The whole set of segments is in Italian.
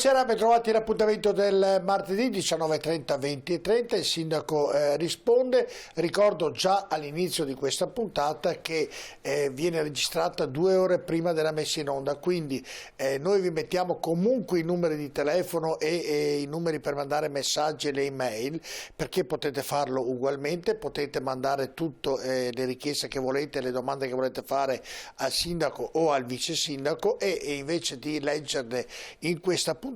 Buonasera, ben trovati all'appuntamento del martedì 19:30, 20:30. Il sindaco risponde. Ricordo già all'inizio di questa puntata che viene registrata 2 ore prima della messa in onda, quindi noi vi mettiamo comunque i numeri di telefono e i numeri per mandare messaggi e le email, perché potete farlo ugualmente, potete mandare tutte le richieste che volete, le domande che volete fare al sindaco o al vice sindaco e invece di leggerle in questa puntata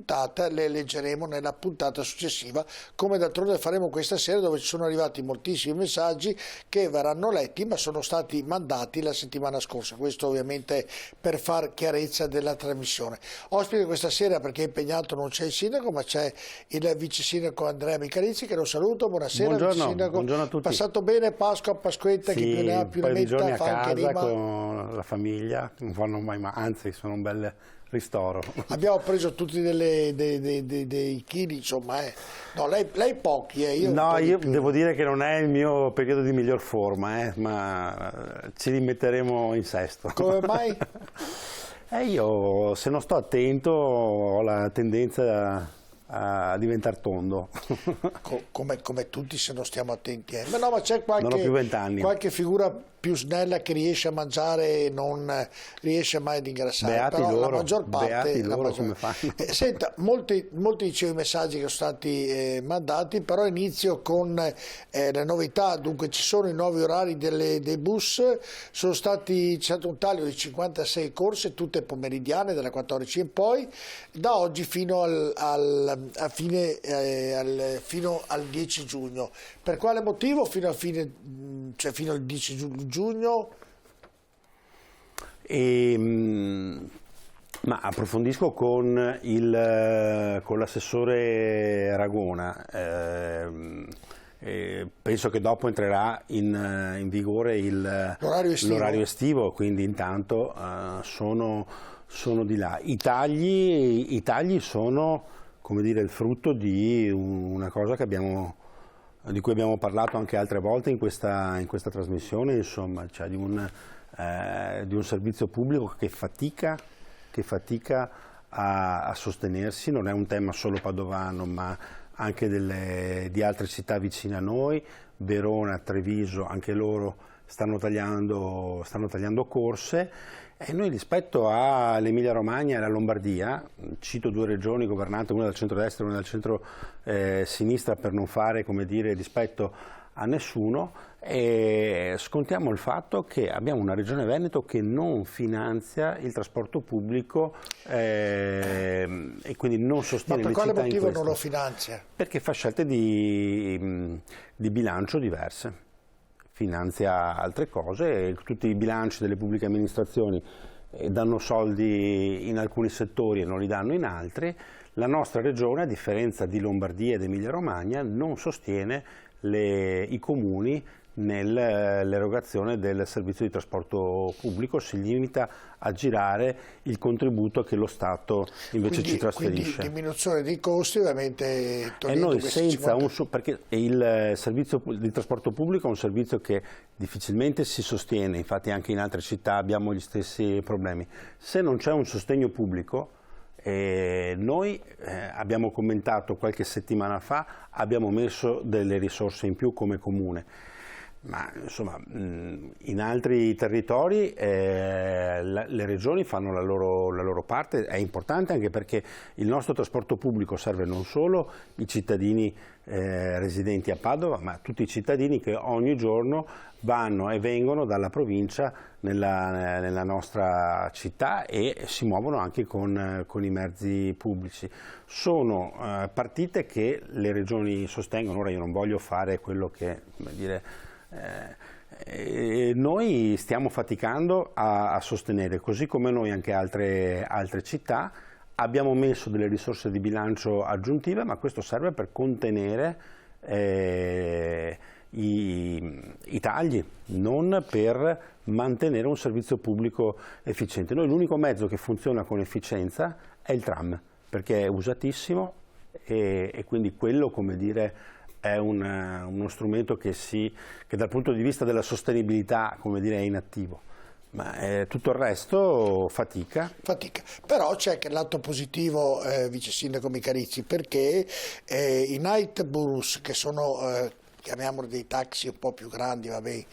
le leggeremo nella puntata successiva, come d'altronde faremo questa sera, dove ci sono arrivati moltissimi messaggi che verranno letti ma sono stati mandati la settimana scorsa. Questo ovviamente per far chiarezza della trasmissione. Ospite questa sera, perché è impegnato, non c'è il sindaco ma c'è il vice sindaco Andrea Michalizzi, che lo saluto. Buonasera. Buongiorno, vice sindaco. Buongiorno a tutti. Passato bene Pasqua, Pasquetta? Sì, chi più ne ha più ne metta, giorni a fa anche casa rima con la famiglia, non fanno mai, ma anzi sono un bel ristoro. Abbiamo preso tutti dei chili, insomma. No, lei pochi, io no, io devo dire che non è il mio periodo di miglior forma, ma ci rimetteremo in sesto. Come mai? Io, se non sto attento, ho la tendenza a diventare tondo. Come tutti, se non stiamo attenti. Ma no, ma c'è Non ho più 20 anni. qualche figura più snella che riesce a mangiare e non riesce mai ad ingrassare. Beati però loro, la maggior parte come fanno. Senta, molti dicevo i messaggi che sono stati mandati, però inizio con le novità. Dunque ci sono i nuovi orari dei bus, c'è stato un taglio di 56 corse, tutte pomeridiane dalle 14 in poi, da oggi fino fino al 10 giugno. Per quale motivo fino al il 10 giugno? Ma approfondisco con l'assessore Ragona. Penso che dopo entrerà in vigore l'orario estivo, quindi intanto sono di là. I tagli sono, come dire, il frutto di una cosa di cui abbiamo parlato anche altre volte in questa trasmissione, insomma, cioè di un servizio pubblico che fatica a sostenersi. Non è un tema solo padovano, ma anche di altre città vicine a noi, Verona, Treviso, anche loro stanno tagliando corse. E noi, rispetto all'Emilia Romagna e alla Lombardia, cito 2 regioni governate, una dal centro-destra e una dal centro-sinistra, per non fare, come dire, dispetto a nessuno, e scontiamo il fatto che abbiamo una regione Veneto che non finanzia il trasporto pubblico e quindi non sostiene le città. Ma per quale motivo non lo finanzia? Perché fa scelte di bilancio diverse. Finanzia altre cose, tutti i bilanci delle pubbliche amministrazioni danno soldi in alcuni settori e non li danno in altri. La nostra regione, a differenza di Lombardia ed Emilia Romagna, non sostiene i comuni nell'erogazione del servizio di trasporto pubblico, si limita a girare il contributo che lo Stato invece ci trasferisce. Quindi diminuzione dei costi, ovviamente. E noi senza perché il servizio di trasporto pubblico è un servizio che difficilmente si sostiene, infatti anche in altre città abbiamo gli stessi problemi. Se non c'è un sostegno pubblico, noi abbiamo commentato qualche settimana fa, abbiamo messo delle risorse in più come comune. Ma insomma, in altri territori le regioni fanno la loro parte. È importante anche perché il nostro trasporto pubblico serve non solo i cittadini residenti a Padova, ma tutti i cittadini che ogni giorno vanno e vengono dalla provincia nella nostra città e si muovono anche con i mezzi pubblici. Sono partite che le regioni sostengono. Ora io non voglio fare quello che, come dire, noi stiamo faticando a sostenere, così come noi anche altre città. Abbiamo messo delle risorse di bilancio aggiuntive, ma questo serve per contenere i tagli, non per mantenere un servizio pubblico efficiente. Noi l'unico mezzo che funziona con efficienza è il tram, perché è usatissimo e quindi quello, come dire, è uno strumento che dal punto di vista della sostenibilità, come dire, è inattivo. Ma tutto il resto fatica. Fatica. Però c'è anche l'atto positivo, vice sindaco Micarizzi, perché i night bus, che sono chiamiamoli dei taxi un po' più grandi, vabbè,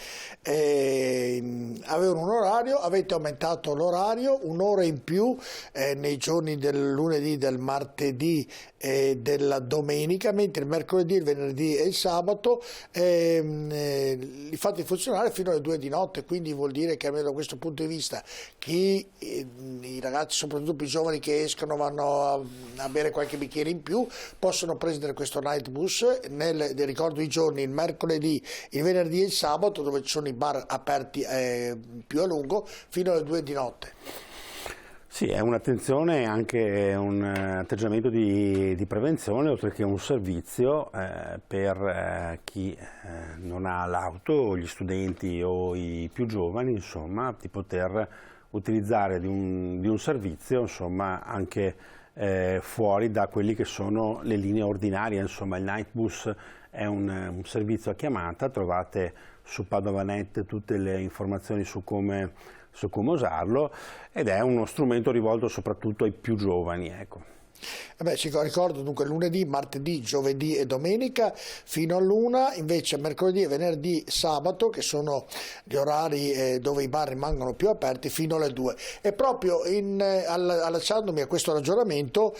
avevano un orario, avete aumentato l'orario, un'ora in più nei giorni del lunedì, del martedì e della domenica, mentre il mercoledì, il venerdì e il sabato li fate funzionare fino alle 2 di notte, quindi vuol dire che almeno da questo punto di vista i ragazzi, soprattutto più giovani che escono, vanno a bere qualche bicchiere in più, possono prendere questo night bus, ricordo i giorni, il mercoledì, il venerdì e il sabato, dove ci sono i bar aperti più a lungo, fino alle 2 di notte. Sì, è un'attenzione, anche un atteggiamento di prevenzione, oltre che un servizio per chi non ha l'auto, gli studenti o i più giovani, insomma, di poter utilizzare di un servizio, insomma, anche fuori da quelli che sono le linee ordinarie. Insomma, il night bus è un servizio a chiamata, trovate su Padova.net tutte le informazioni su come usarlo, ed è uno strumento rivolto soprattutto ai più giovani, ecco. Ci ricordo dunque lunedì, martedì, giovedì e domenica fino all'1, invece mercoledì, venerdì, sabato, che sono gli orari dove i bar rimangono più aperti, fino alle 2. E proprio allacciandomi a questo ragionamento,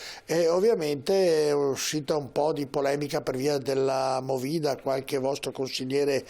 ovviamente è uscita un po' di polemica per via della Movida. Qualche vostro consigliere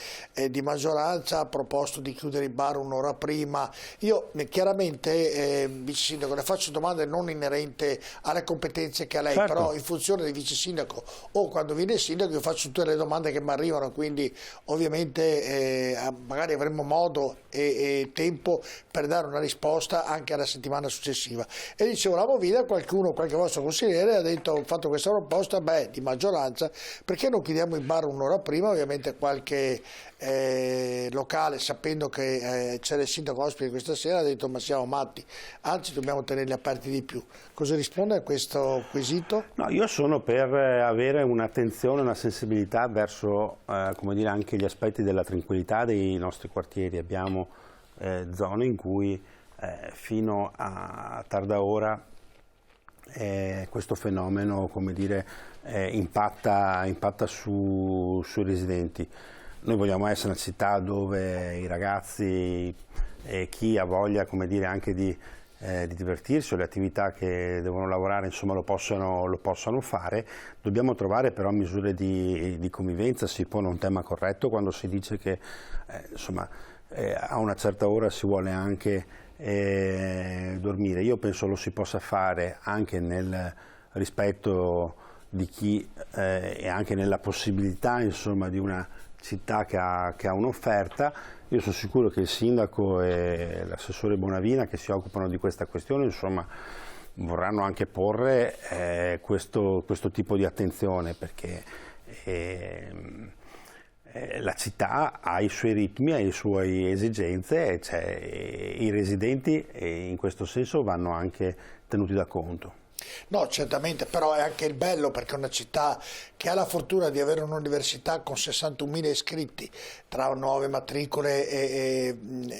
di maggioranza ha proposto di chiudere i bar un'ora prima. Io chiaramente, vice sindaco, le faccio domande non inerente alle competenze che a lei, certo. Però in funzione di vice sindaco o quando viene sindaco io faccio tutte le domande che mi arrivano, quindi ovviamente magari avremo modo e tempo per dare una risposta anche alla settimana successiva. E dicevo, la Movida, qualche vostro consigliere ha detto, ho fatto questa proposta, di maggioranza, perché non chiudiamo i bar un'ora prima? Ovviamente qualche locale, sapendo che c'era il sindaco ospite questa sera, ha detto ma siamo matti, anzi dobbiamo tenerli aperti di più. Cosa risponde a questo quesito? No, io sono per avere un'attenzione, una sensibilità verso come dire, anche gli aspetti della tranquillità dei nostri quartieri. Abbiamo zone in cui fino a tarda ora questo fenomeno, come dire, impatta sui residenti. Noi vogliamo essere una città dove i ragazzi e chi ha voglia, come dire, anche di divertirsi, o le attività che devono lavorare, insomma, lo possono fare. Dobbiamo trovare però misure di convivenza. Si pone un tema corretto quando si dice che insomma, a una certa ora si vuole anche dormire. Io penso lo si possa fare anche nel rispetto di chi e anche nella possibilità, insomma, di una città che ha un'offerta. Io sono sicuro che il sindaco e l'assessore Bonavina, che si occupano di questa questione, insomma, vorranno anche porre questo tipo di attenzione, perché la città ha i suoi ritmi, ha le sue esigenze, e i residenti in questo senso vanno anche tenuti da conto. No, certamente, però è anche il bello, perché è una città che ha la fortuna di avere un'università con 61.000 iscritti tra nuove matricole e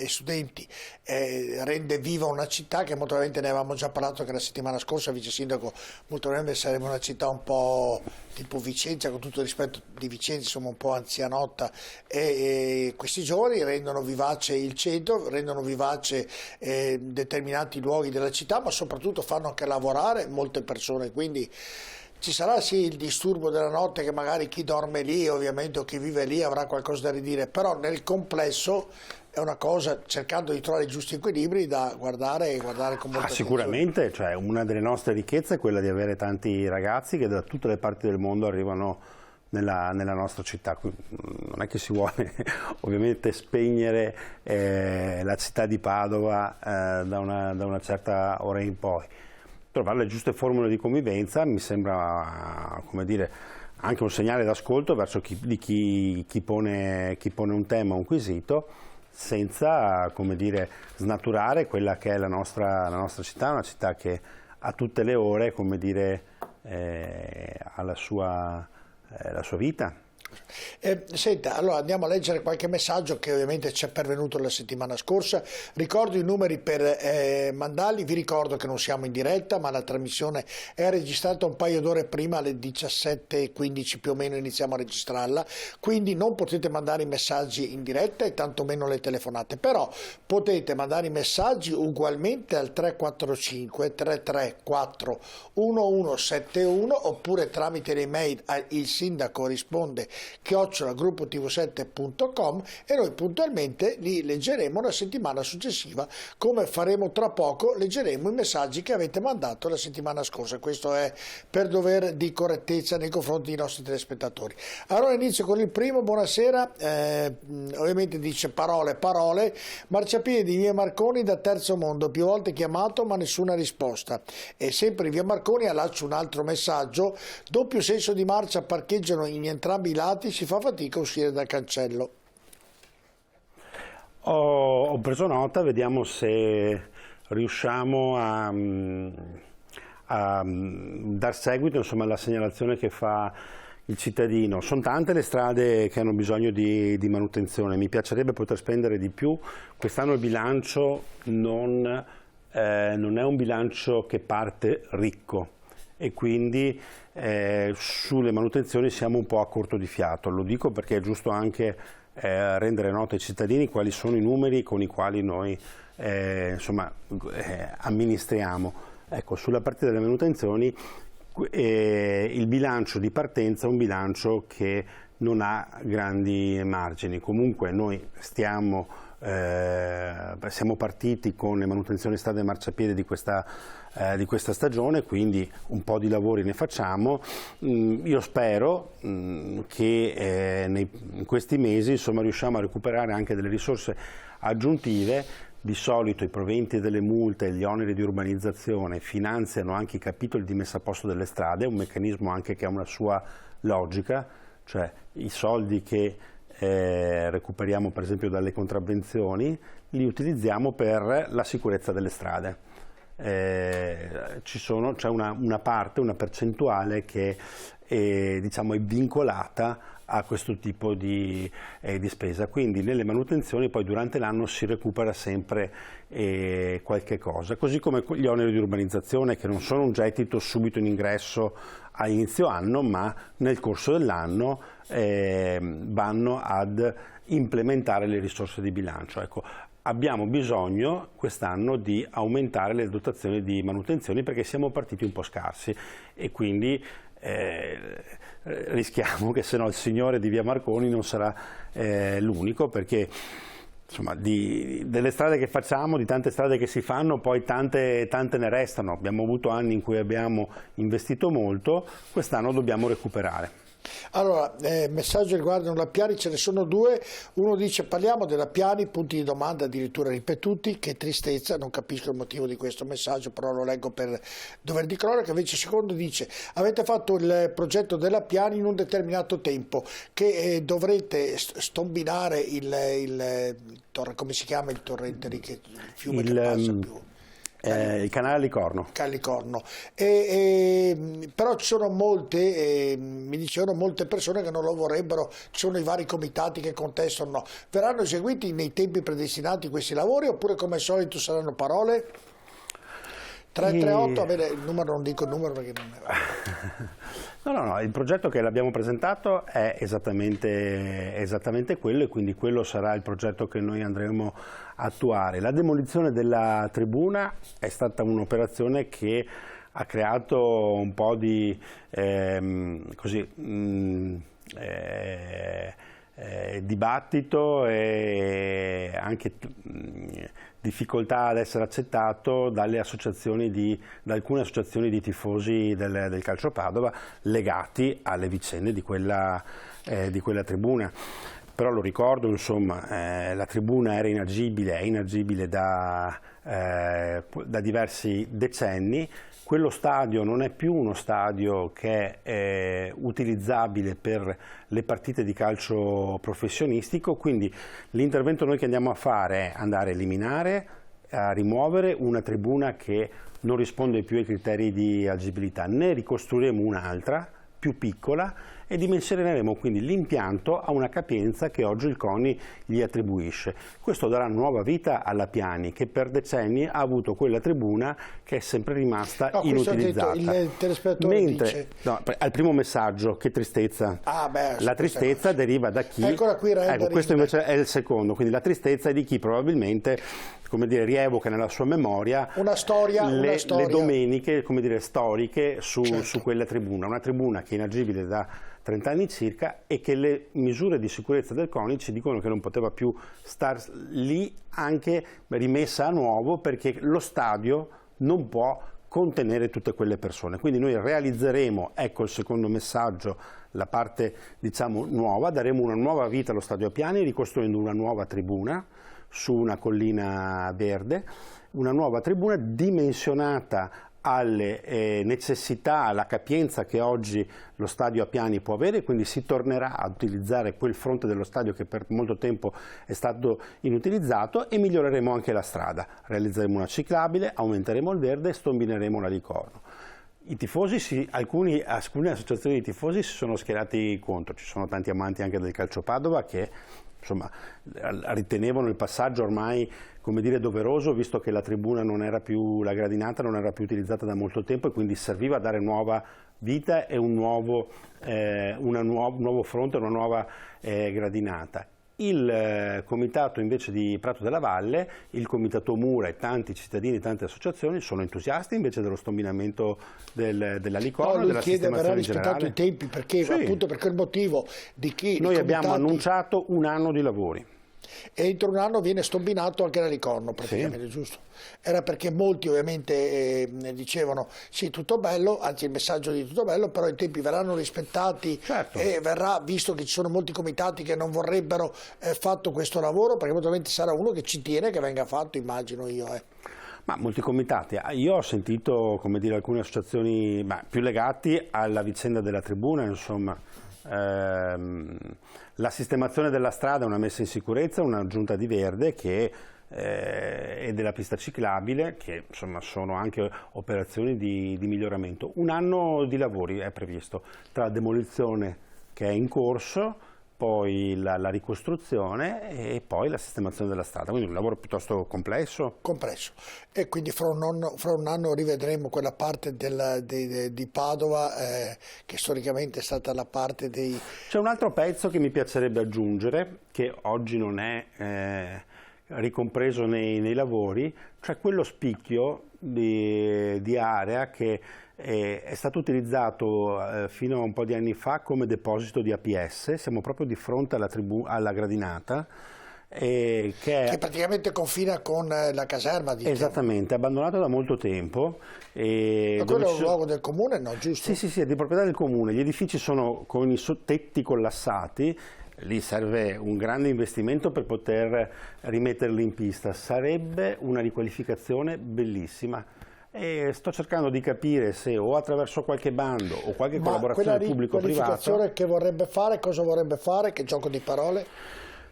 studenti, rende viva una città che molto probabilmente, ne avevamo già parlato anche la settimana scorsa, vice sindaco, molto probabilmente sarebbe una città un po' tipo Vicenza, con tutto il rispetto di Vicenza, insomma un po' anzianotta, e questi giovani rendono vivace il centro, rendono vivace determinati luoghi della città, ma soprattutto fanno anche lavorare molte persone, quindi ci sarà sì il disturbo della notte, che magari chi dorme lì, ovviamente, o chi vive lì avrà qualcosa da ridire, però nel complesso è una cosa, cercando di trovare i giusti equilibri, da guardare con molta attenzione. Sicuramente, cioè, una delle nostre ricchezze è quella di avere tanti ragazzi che da tutte le parti del mondo arrivano nella nostra città. Non è che si vuole ovviamente spegnere la città di Padova da una certa ora in poi. Trovare le giuste formule di convivenza mi sembra, come dire, anche un segnale d'ascolto verso chi pone un tema, un quesito, senza, come dire, snaturare quella che è la nostra città, una città che a tutte le ore, come dire, ha la sua vita. Senta, allora andiamo a leggere qualche messaggio che ovviamente ci è pervenuto la settimana scorsa. Ricordo i numeri per mandarli, vi ricordo che non siamo in diretta, ma la trasmissione è registrata un paio d'ore prima, alle 17:15 più o meno iniziamo a registrarla, quindi non potete mandare i messaggi in diretta e tantomeno le telefonate, però potete mandare i messaggi ugualmente al 345 334 1171 oppure tramite l'email il sindaco risponde @gruppotv7.com e noi puntualmente li leggeremo la settimana successiva, come faremo tra poco, leggeremo i messaggi che avete mandato la settimana scorsa. Questo è per dovere di correttezza nei confronti dei nostri telespettatori. Allora inizio con il primo. Buonasera, ovviamente dice parole, marciapiede di via Marconi da Terzo Mondo, più volte chiamato ma nessuna risposta, e sempre in via Marconi allaccio un altro messaggio: doppio senso di marcia, parcheggiano in entrambi i lati, si fa fatica a uscire dal cancello. Ho preso nota, vediamo se riusciamo a dar seguito, insomma, alla segnalazione che fa il cittadino. Sono tante le strade che hanno bisogno di manutenzione, mi piacerebbe poter spendere di più. Quest'anno il bilancio non è un bilancio che parte ricco e quindi sulle manutenzioni siamo un po' a corto di fiato. Lo dico perché è giusto anche rendere noto ai cittadini quali sono i numeri con i quali noi amministriamo. Ecco, sulla parte delle manutenzioni il bilancio di partenza è un bilancio che non ha grandi margini. Comunque noi siamo partiti con le manutenzioni strade e marciapiede di questa stagione, quindi un po' di lavori ne facciamo. Io spero che in questi mesi riusciamo a recuperare anche delle risorse aggiuntive. Di solito i proventi delle multe e gli oneri di urbanizzazione finanziano anche i capitoli di messa a posto delle strade, un meccanismo anche che ha una sua logica, cioè i soldi che recuperiamo per esempio dalle contravvenzioni li utilizziamo per la sicurezza delle strade. C'è una parte, una percentuale che è vincolata a questo tipo di spesa, quindi nelle manutenzioni poi durante l'anno si recupera sempre qualche cosa, così come gli oneri di urbanizzazione, che non sono un gettito subito in ingresso a inizio anno, ma nel corso dell'anno vanno ad implementare le risorse di bilancio. Ecco, abbiamo bisogno quest'anno di aumentare le dotazioni di manutenzioni perché siamo partiti un po' scarsi e quindi rischiamo che se no il signore di via Marconi non sarà l'unico, perché insomma delle strade che facciamo, di tante strade che si fanno, poi tante ne restano. Abbiamo avuto anni in cui abbiamo investito molto, quest'anno dobbiamo recuperare. Allora, messaggio riguardano la Piani, ce ne sono due. Uno dice: parliamo della Piani, punti di domanda addirittura ripetuti, che tristezza, non capisco il motivo di questo messaggio, però lo leggo per dover di cronaca. Invece il secondo dice: avete fatto il progetto della Piani in un determinato tempo, che dovrete stombinare il come si chiama il torrente lì, il fiume che passa più? Il canale Licorno. Però ci sono molte, mi dicevano molte persone che non lo vorrebbero, ci sono i vari comitati che contestano. No. Verranno eseguiti nei tempi predestinati questi lavori oppure come al solito saranno parole? 338, il numero, non dico il numero perché non è vero. No, il progetto che l'abbiamo presentato è esattamente quello, e quindi quello sarà il progetto che noi andremo a attuare. La demolizione della tribuna è stata un'operazione che ha creato un po' di dibattito e anche difficoltà ad essere accettato da alcune associazioni di tifosi del Calcio Padova legati alle vicende di quella tribuna. Però lo ricordo, insomma, la tribuna era inagibile, è inagibile da diversi decenni. Quello stadio non è più uno stadio che è utilizzabile per le partite di calcio professionistico, quindi l'intervento noi che andiamo a fare è andare a eliminare, a rimuovere una tribuna che non risponde più ai criteri di agibilità. Ne ricostruiremo un'altra più piccola e dimensioneremo quindi l'impianto a una capienza che oggi il CONI gli attribuisce. Questo darà nuova vita alla Piani, che per decenni ha avuto quella tribuna che è sempre rimasta inutilizzata. Il telespettatore dice... al primo messaggio, che tristezza. La tristezza deriva da chi... questo invece è il secondo, quindi la tristezza è di chi probabilmente, come dire, rievoca nella sua memoria le domeniche, come dire, storiche su quella tribuna, una tribuna che è inagibile da 30 anni circa e che le misure di sicurezza del CONI ci dicono che non poteva più star lì, anche rimessa a nuovo, perché lo stadio non può contenere tutte quelle persone. Quindi noi realizzeremo, ecco il secondo messaggio, la parte diciamo nuova, daremo una nuova vita allo Stadio Piani ricostruendo una nuova tribuna su una collina verde, una nuova tribuna dimensionata alle necessità, alla capienza che oggi lo stadio a Piani può avere, quindi si tornerà a utilizzare quel fronte dello stadio che per molto tempo è stato inutilizzato, e miglioreremo anche la strada, realizzeremo una ciclabile, aumenteremo il verde e stombineremo la Licorno. I tifosi, alcune associazioni di tifosi si sono schierati contro, ci sono tanti amanti anche del calcio Padova che insomma ritenevano il passaggio ormai, come dire, doveroso, visto che la tribuna non era più, la gradinata non era più utilizzata da molto tempo, e quindi serviva a dare nuova vita e un nuovo fronte, una nuova gradinata. Il comitato invece di Prato della Valle, il comitato Mura e tanti cittadini, tante associazioni sono entusiasti invece dello stombinamento della Licorno, della sistemazione generale. Rispettato i tempi, perché appunto per quel motivo di chi noi abbiamo annunciato un anno di lavori. E entro un anno viene stombinato anche la Licorno praticamente, giusto? Era perché molti ovviamente dicevano sì, tutto bello, anzi il messaggio di tutto bello, però i tempi verranno rispettati, e verrà, visto che ci sono molti comitati che non vorrebbero fatto questo lavoro, perché ovviamente sarà uno che ci tiene che venga fatto, immagino io. Ma molti comitati, io ho sentito, come dire, alcune associazioni più legate alla vicenda della tribuna, insomma. La sistemazione della strada, una messa in sicurezza, un'aggiunta di verde e della pista ciclabile, che insomma sono anche operazioni di miglioramento. Un anno di lavori è previsto, tra la demolizione che è in corso, poi la ricostruzione e poi la sistemazione della strada, quindi un lavoro piuttosto complesso. E quindi fra un anno rivedremo quella parte di Padova che storicamente è stata la parte dei... C'è un altro pezzo che mi piacerebbe aggiungere, che oggi non è ricompreso nei lavori, cioè quello spicchio di area che è stato utilizzato fino a un po' di anni fa come deposito di APS. Siamo proprio di fronte alla gradinata, che praticamente confina con la caserma. Esattamente, abbandonato da molto tempo. Ma quello è un luogo del comune, no? Giusto? Sì, è di proprietà del comune. Gli edifici sono con i tetti collassati. Lì serve un grande investimento per poter rimetterli in pista. Sarebbe una riqualificazione bellissima. E sto cercando di capire se o attraverso qualche bando o qualche collaborazione pubblico-privato. Che vorrebbe fare, cosa vorrebbe fare, che gioco di parole?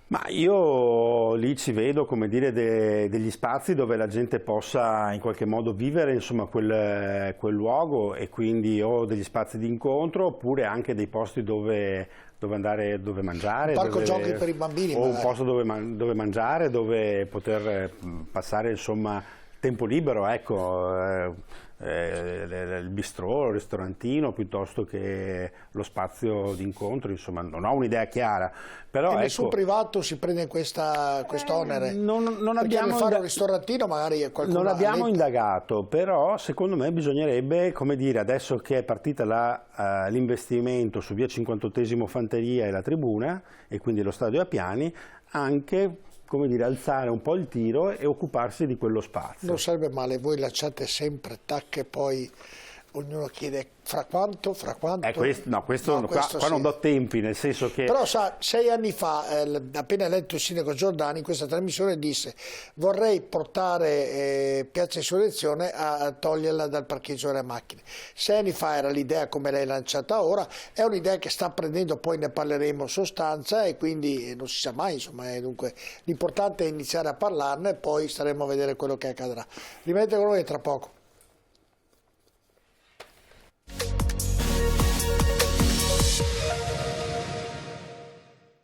Ma io lì ci vedo, come dire, degli spazi dove la gente possa in qualche modo vivere, insomma, quel luogo, e quindi o degli spazi di incontro oppure anche dei posti dove mangiare, un parco giochi per i bambini, o un posto dove mangiare, dove poter passare, insomma, tempo libero, ecco, il bistrò, il ristorantino, piuttosto che lo spazio di incontro. Insomma, non ho un'idea chiara, però e nessun privato si prende quest'onere? Non abbiamo fare un ristorantino magari è qualcuno. Non abbiamo indagato, però secondo me bisognerebbe, come dire, adesso che è partita l'investimento su via 58esimo Fanteria e la tribuna, e quindi lo stadio a Piani, anche, come dire, alzare un po' il tiro e occuparsi di quello spazio. Non sarebbe male, voi lasciate sempre e poi ognuno chiede fra quanto? Questo qua non do tempi, nel senso che... Però sa, 6 anni fa, appena eletto il sindaco Giordani, in questa trasmissione disse: vorrei portare Piazza Insurrezione a toglierla dal parcheggio delle macchine. 6 anni fa era l'idea come l'hai lanciata ora, è un'idea che sta prendendo, poi ne parleremo sostanza, e quindi non si sa mai, insomma, dunque l'importante è iniziare a parlarne e poi staremo a vedere quello che accadrà. Rimanete con noi tra poco.